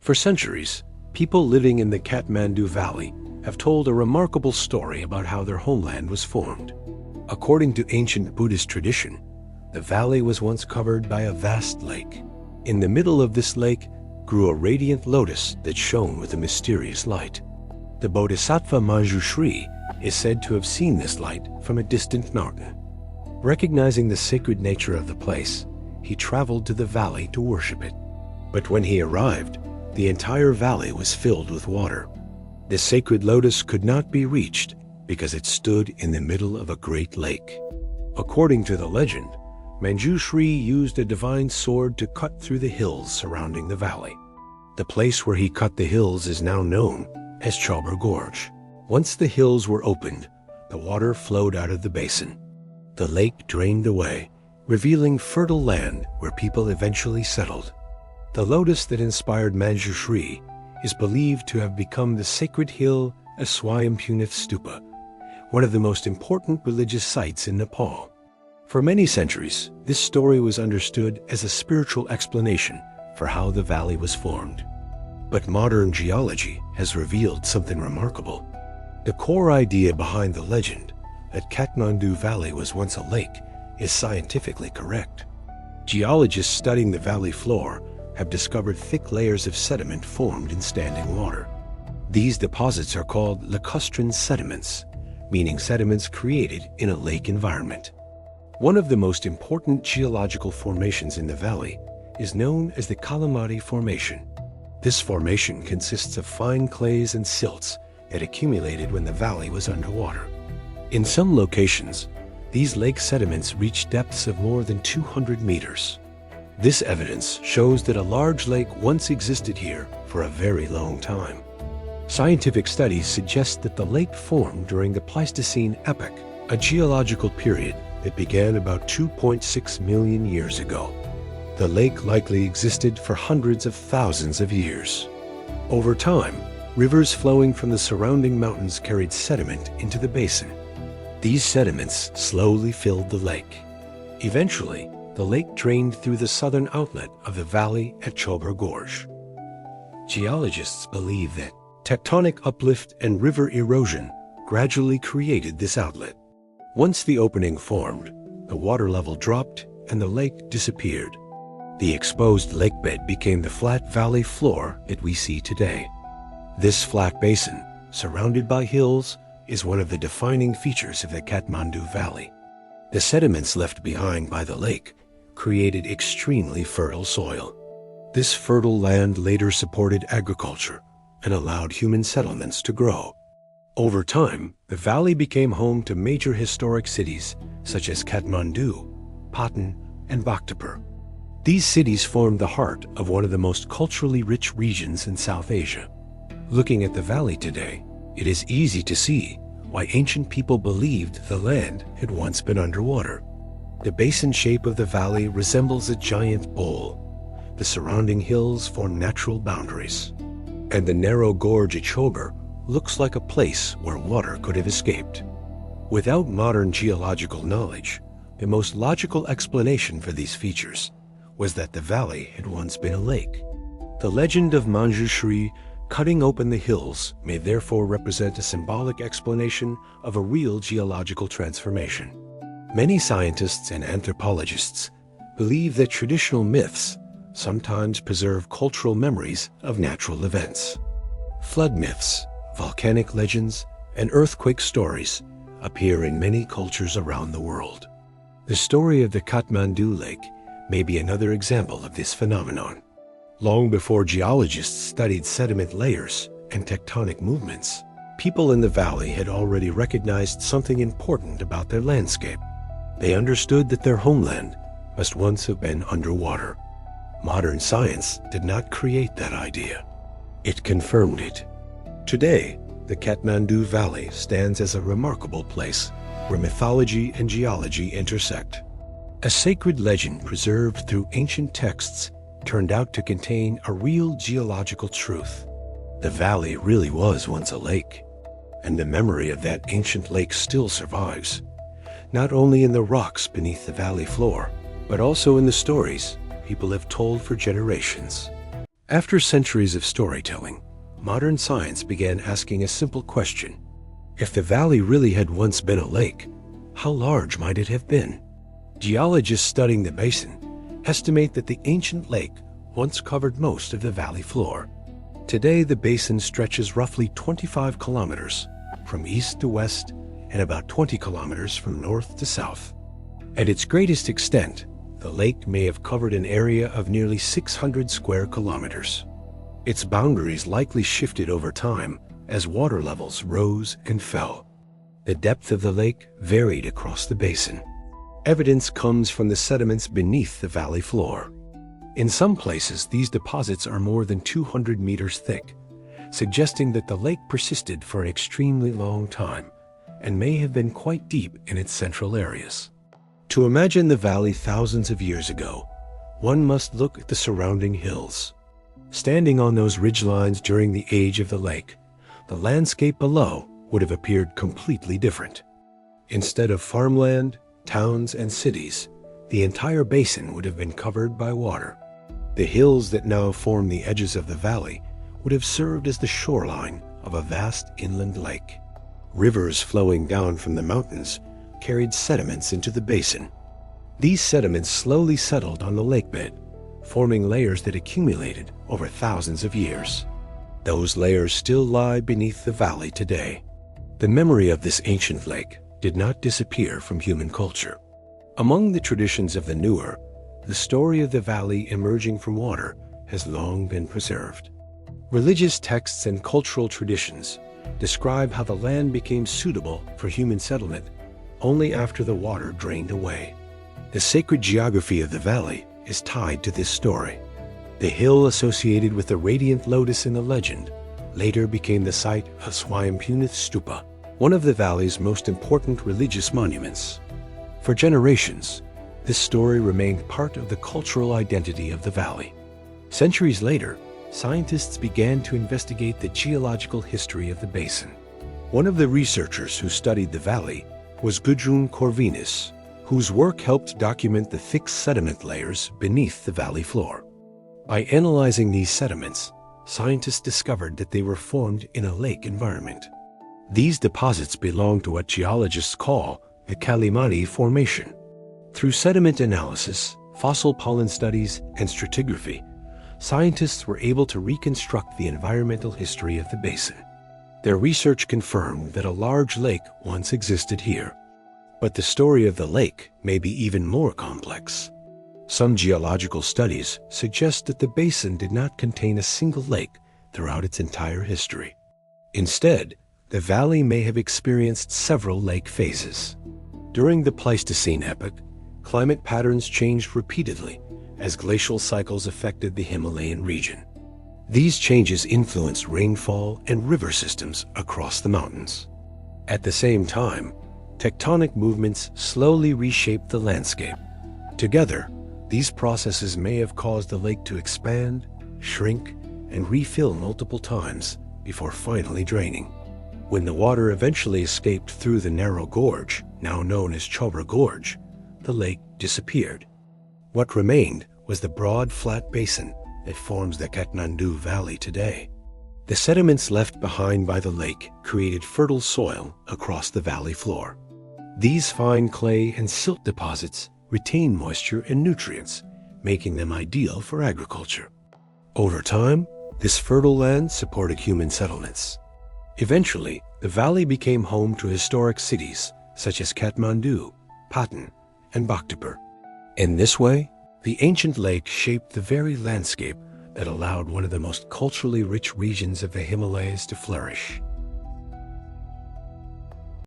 For centuries, people living in the Kathmandu Valley have told a remarkable story about how their homeland was formed. According to ancient Buddhist tradition, the valley was once covered by a vast lake. In the middle of this lake grew a radiant lotus that shone with a mysterious light. The Bodhisattva Manjushri is said to have seen this light from a distant mountain. Recognizing the sacred nature of the place, he traveled to the valley to worship it. But when he arrived, the entire valley was filled with water. The sacred lotus could not be reached because it stood in the middle of a great lake. According to the legend, Manjushri used a divine sword to cut through the hills surrounding the valley. The place where he cut the hills is now known as Chobhar Gorge. Once the hills were opened, the water flowed out of the basin. The lake drained away, revealing fertile land where people eventually settled. The lotus that inspired Manjushri is believed to have become the sacred hill Swayambhunath Stupa, one of the most important religious sites in Nepal. For many centuries, this story was understood as a spiritual explanation for how the valley was formed. But modern geology has revealed something remarkable. The core idea behind the legend that Kathmandu Valley was once a lake is scientifically correct. Geologists studying the valley floor have discovered thick layers of sediment formed in standing water. These deposits are called lacustrine sediments, meaning sediments created in a lake environment. One of the most important geological formations in the valley is known as the Kalimati Formation. This formation consists of fine clays and silts that accumulated when the valley was underwater. In some locations, these lake sediments reach depths of more than 200 meters. This evidence shows that a large lake once existed here for a very long time. Scientific studies suggest that the lake formed during the Pleistocene epoch, a geological period that began about 2.6 million years ago. The lake likely existed for hundreds of thousands of years. Over time, rivers flowing from the surrounding mountains carried sediment into the basin. These sediments slowly filled the lake. Eventually, the lake drained through the southern outlet of the valley at Chobhar Gorge. Geologists believe that tectonic uplift and river erosion gradually created this outlet. Once the opening formed, the water level dropped and the lake disappeared. The exposed lakebed became the flat valley floor that we see today. This flat basin, surrounded by hills, is one of the defining features of the Kathmandu Valley. The sediments left behind by the lake created extremely fertile soil. This fertile land later supported agriculture and allowed human settlements to grow. Over time, the valley became home to major historic cities such as Kathmandu, Patan, and Bhaktapur. These cities formed the heart of one of the most culturally rich regions in South Asia. Looking at the valley today, it is easy to see why ancient people believed the land had once been underwater. The basin shape of the valley resembles a giant bowl. The surrounding hills form natural boundaries, and the narrow gorge at Chobhar looks like a place where water could have escaped. Without modern geological knowledge, the most logical explanation for these features was that the valley had once been a lake. The legend of Manjushri cutting open the hills may therefore represent a symbolic explanation of a real geological transformation. Many scientists and anthropologists believe that traditional myths sometimes preserve cultural memories of natural events. Flood myths, volcanic legends, and earthquake stories appear in many cultures around the world. The story of the Kathmandu Lake may be another example of this phenomenon. Long before geologists studied sediment layers and tectonic movements, people in the valley had already recognized something important about their landscape. They understood that their homeland must once have been underwater. Modern science did not create that idea. It confirmed it. Today, the Kathmandu Valley stands as a remarkable place where mythology and geology intersect. A sacred legend preserved through ancient texts turned out to contain a real geological truth. The valley really was once a lake, and the memory of that ancient lake still survives, not only in the rocks beneath the valley floor, but also in the stories people have told for generations. After centuries of storytelling, modern science began asking a simple question. If the valley really had once been a lake, how large might it have been? Geologists studying the basin estimate that the ancient lake once covered most of the valley floor. Today, the basin stretches roughly 25 kilometers from east to west and about 20 kilometers from north to south. At its greatest extent, the lake may have covered an area of nearly 600 square kilometers. Its boundaries likely shifted over time as water levels rose and fell. The depth of the lake varied across the basin. Evidence comes from the sediments beneath the valley floor. In some places, these deposits are more than 200 meters thick, suggesting that the lake persisted for an extremely long time and may have been quite deep in its central areas. To imagine the valley thousands of years ago, one must look at the surrounding hills. Standing on those ridgelines during the age of the lake, the landscape below would have appeared completely different. Instead of farmland, towns, and cities, the entire basin would have been covered by water. The hills that now form the edges of the valley would have served as the shoreline of a vast inland lake. Rivers flowing down from the mountains carried sediments into the basin. These sediments slowly settled on the lakebed, forming layers that accumulated over thousands of years. Those layers still lie beneath the valley today. The memory of this ancient lake did not disappear from human culture. Among the traditions of the Nuer, the story of the valley emerging from water has long been preserved. Religious texts and cultural traditions describe how the land became suitable for human settlement only after the water drained away. The sacred geography of the valley is tied to this story. The hill associated with the radiant lotus in the legend later became the site of Swayambhunath Stupa, one of the valley's most important religious monuments. For generations, this story remained part of the cultural identity of the valley. Centuries later, scientists began to investigate the geological history of the basin. One of the researchers who studied the valley was Gudrun Corvinus, whose work helped document the thick sediment layers beneath the valley floor. By analyzing these sediments, scientists discovered that they were formed in a lake environment. These deposits belong to what geologists call the Kalimati Formation. Through sediment analysis, fossil pollen studies, and stratigraphy, scientists were able to reconstruct the environmental history of the basin. Their research confirmed that a large lake once existed here. But the story of the lake may be even more complex. Some geological studies suggest that the basin did not contain a single lake throughout its entire history. Instead, the valley may have experienced several lake phases. During the Pleistocene epoch, climate patterns changed repeatedly as glacial cycles affected the Himalayan region. These changes influenced rainfall and river systems across the mountains. At the same time, tectonic movements slowly reshaped the landscape. Together, these processes may have caused the lake to expand, shrink, and refill multiple times before finally draining. When the water eventually escaped through the narrow gorge, now known as Chobhar Gorge, the lake disappeared. What remained was the broad, flat basin that forms the Kathmandu Valley today. The sediments left behind by the lake created fertile soil across the valley floor. These fine clay and silt deposits retain moisture and nutrients, making them ideal for agriculture. Over time, this fertile land supported human settlements. Eventually, the valley became home to historic cities such as Kathmandu, Patan, and Bhaktapur. In this way, the ancient lake shaped the very landscape that allowed one of the most culturally rich regions of the Himalayas to flourish.